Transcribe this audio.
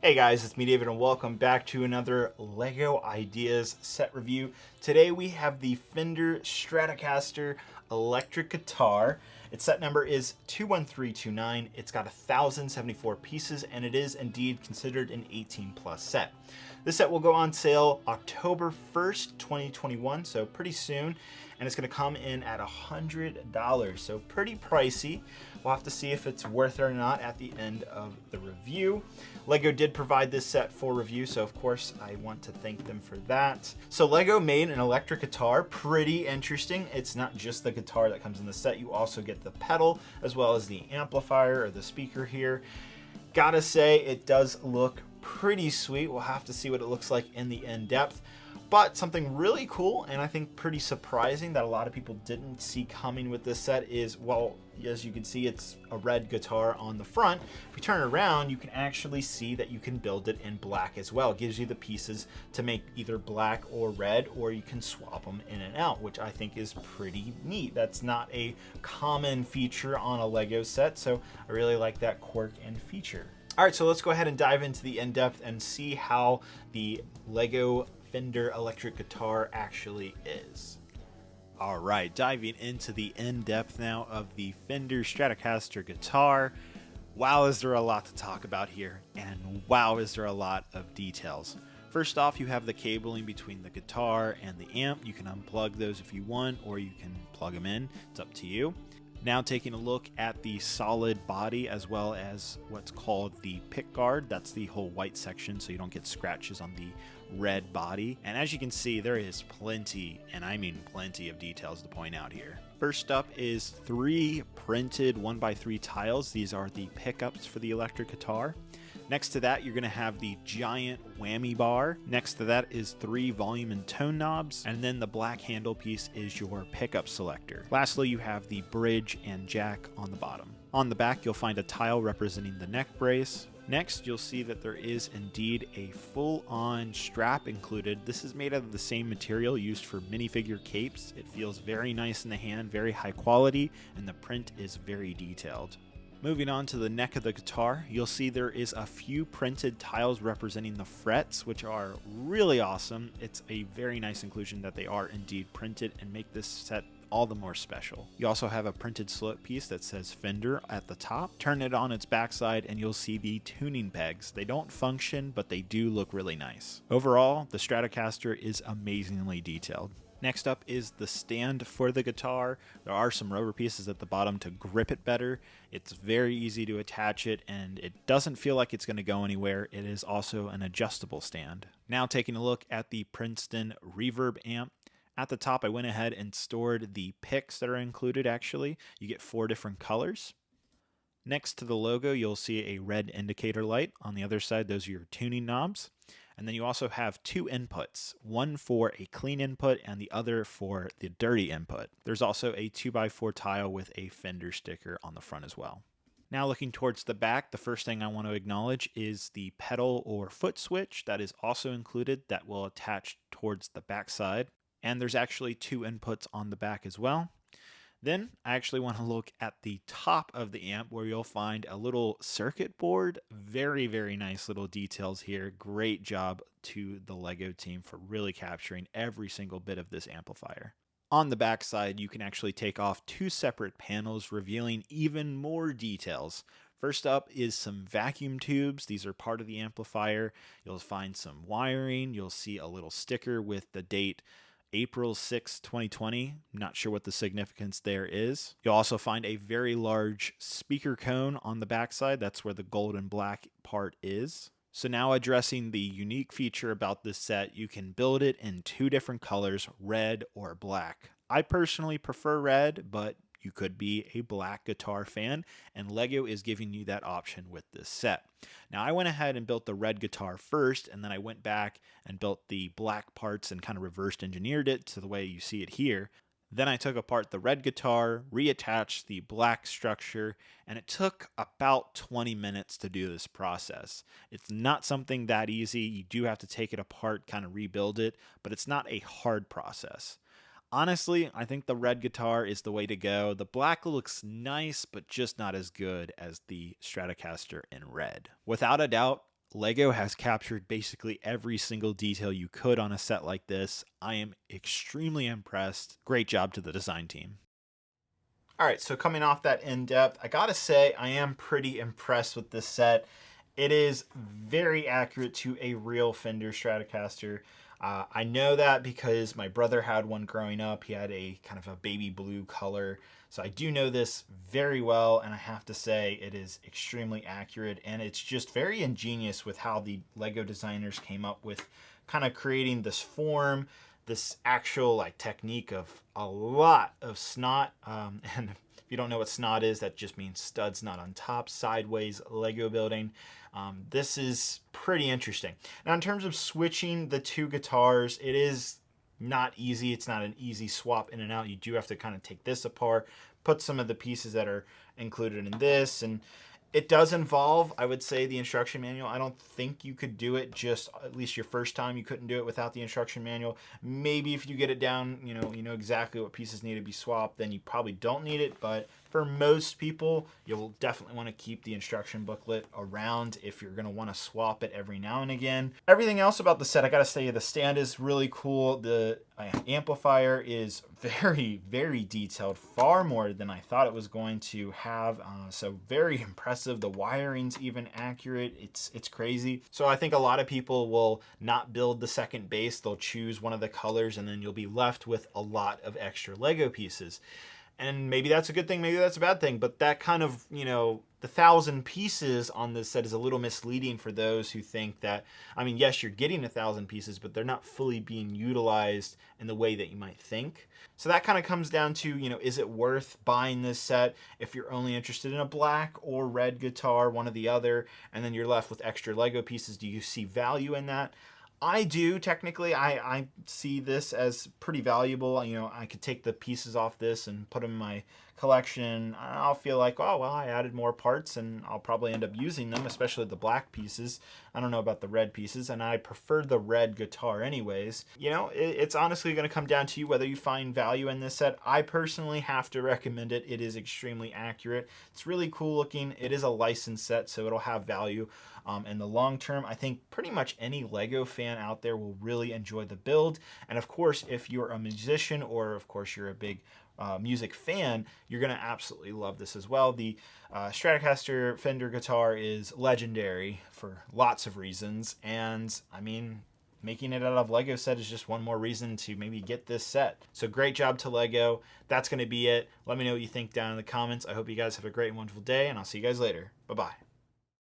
Hey guys, it's me David and welcome back to another LEGO Ideas set review. Today we have the Fender Stratocaster electric guitar. Its set number is 21329. It's got 1,074 pieces and it is indeed considered an 18 plus set. This set will go on sale October 1st, 2021, so pretty soon. And it's gonna come in at $100, so pretty pricey. We'll have to see if it's worth it or not at the end of the review. LEGO did provide this set for review, so of course I want to thank them for that. So LEGO made an electric guitar, pretty interesting. It's not just the guitar that comes in the set, you also get the pedal as well as the amplifier or the speaker here. Gotta say, it does look pretty sweet. We'll have to see what it looks like in the in-depth. But something really cool and I think pretty surprising that a lot of people didn't see coming with this set is, well, as you can see, it's a red guitar on the front. If you turn it around, you can actually see that you can build it in black as well. It gives you the pieces to make either black or red, or you can swap them in and out, which I think is pretty neat. That's not a common feature on a LEGO set, so I really like that quirk and feature. All right, so let's go ahead and dive into the in-depth and see how the LEGO Fender electric guitar actually is. All right, diving into the in-depth now of the Fender Stratocaster guitar. Wow, is there a lot to talk about here, and wow, is there a lot of details. First off, you have the cabling between the guitar and the amp. You can unplug those if you want, or you can plug them in. It's up to you. Now taking a look at the solid body as well as what's called the pick guard. That's the whole white section so you don't get scratches on the red body. And as you can see, there is plenty, and I mean plenty, of details to point out here. First up is 3 printed 1x3 tiles. These are the pickups for the electric guitar. Next to that, you're going to have the giant whammy bar. Next to that is 3 volume and tone knobs. And then the black handle piece is your pickup selector. Lastly, you have the bridge and jack on the bottom. On the back, you'll find a tile representing the neck brace. Next, you'll see that there is indeed a full-on strap included. This is made out of the same material used for minifigure capes. It feels very nice in the hand, very high quality, and the print is very detailed. Moving on to the neck of the guitar, you'll see there is a few printed tiles representing the frets, which are really awesome. It's a very nice inclusion that they are indeed printed and make this set all the more special. You also have a printed slope piece that says Fender at the top. Turn it on its backside and you'll see the tuning pegs. They don't function, but they do look really nice. Overall, the Stratocaster is amazingly detailed. Next up is the stand for the guitar. There are some rubber pieces at the bottom to grip it better. It's very easy to attach it and it doesn't feel like it's going to go anywhere. It is also an adjustable stand. Now taking a look at the Princeton reverb amp. At the top, I went ahead and stored the picks that are included actually. You get 4 different colors. Next to the logo, you'll see a red indicator light. On the other side, those are your tuning knobs. And then you also have 2 inputs, one for a clean input and the other for the dirty input. There's also a 2x4 tile with a Fender sticker on the front as well. Now looking towards the back, the first thing I want to acknowledge is the pedal or foot switch that is also included that will attach towards the back side. And there's actually 2 inputs on the back as well. Then I actually want to look at the top of the amp where you'll find a little circuit board. Very, very nice little details here. Great job to the LEGO team for really capturing every single bit of this amplifier. On the back side, you can actually take off 2 separate panels revealing even more details. First up is some vacuum tubes. These are part of the amplifier. You'll find some wiring. You'll see a little sticker with the date April 6, 2020. Not sure what the significance there is. You'll also find a very large speaker cone on the backside. That's where the gold and black part is. So now addressing the unique feature about this set, you can build it in 2 different colors, red or black. I personally prefer red, but you could be a black guitar fan, and LEGO is giving you that option with this set. Now, I went ahead and built the red guitar first, and then I went back and built the black parts and kind of reversed engineered it to the way you see it here. Then I took apart the red guitar, reattached the black structure, and it took about 20 minutes to do this process. It's not something that easy. You do have to take it apart, kind of rebuild it, but it's not a hard process. Honestly, I think the red guitar is the way to go. The black looks nice, but just not as good as the Stratocaster in red. Without a doubt, Lego has captured basically every single detail you could on a set like this. I am extremely impressed. Great job to the design team. All right, so coming off that in-depth, I gotta say I am pretty impressed with this set. It is very accurate to a real Fender Stratocaster. I know that because my brother had one growing up. He had a kind of a baby blue color. So I do know this very well, and I have to say it is extremely accurate, and it's just very ingenious with how the Lego designers came up with kind of creating this form, this actual like technique of a lot of snot. And if you don't know what snot is, that just means studs not on top, sideways Lego building. This is pretty interesting. Now, in terms of switching the two guitars, it is not easy. It's not an easy swap in and out. You do have to kind of take this apart, put some of the pieces that are included in this, and it does involve, I would say, the instruction manual. I don't think you could do it just, at least your first time, you couldn't do it without the instruction manual. Maybe if you get it down, you know exactly what pieces need to be swapped, then you probably don't need it. But for most people, you'll definitely want to keep the instruction booklet around if you're going to want to swap it every now and again. Everything else about the set, I got to say, the stand is really cool. The amplifier is very, very detailed, far more than I thought it was going to have. So very impressive. The wiring's even accurate. It's crazy. So I think a lot of people will not build the second bass. They'll choose one of the colors, and then you'll be left with a lot of extra Lego pieces. And maybe that's a good thing, maybe that's a bad thing, but that kind of, the 1,000 pieces on this set is a little misleading for those who think that, I mean, yes, you're getting 1,000 pieces, but they're not fully being utilized in the way that you might think. So that kind of comes down to, is it worth buying this set if you're only interested in a black or red guitar, one or the other, and then you're left with extra Lego pieces? Do you see value in that? I do, technically. I see this as pretty valuable. I could take the pieces off this and put them in my collection. I'll feel like, oh, well, I added more parts and I'll probably end up using them, especially the black pieces. I don't know about the red pieces, and I prefer the red guitar anyways. It's honestly going to come down to you whether you find value in this set. I personally have to recommend it. It is extremely accurate. It's really cool looking. It is a licensed set, so it'll have value. In the long term, I think pretty much any Lego fan out there will really enjoy the build. And of course, if you're a musician or of course you're a big music fan, you're going to absolutely love this as well. The Stratocaster Fender guitar is legendary for lots of reasons. And I mean, making it out of Lego set is just one more reason to maybe get this set. So great job to Lego. That's going to be it. Let me know what you think down in the comments. I hope you guys have a great and wonderful day, and I'll see you guys later. Bye-bye.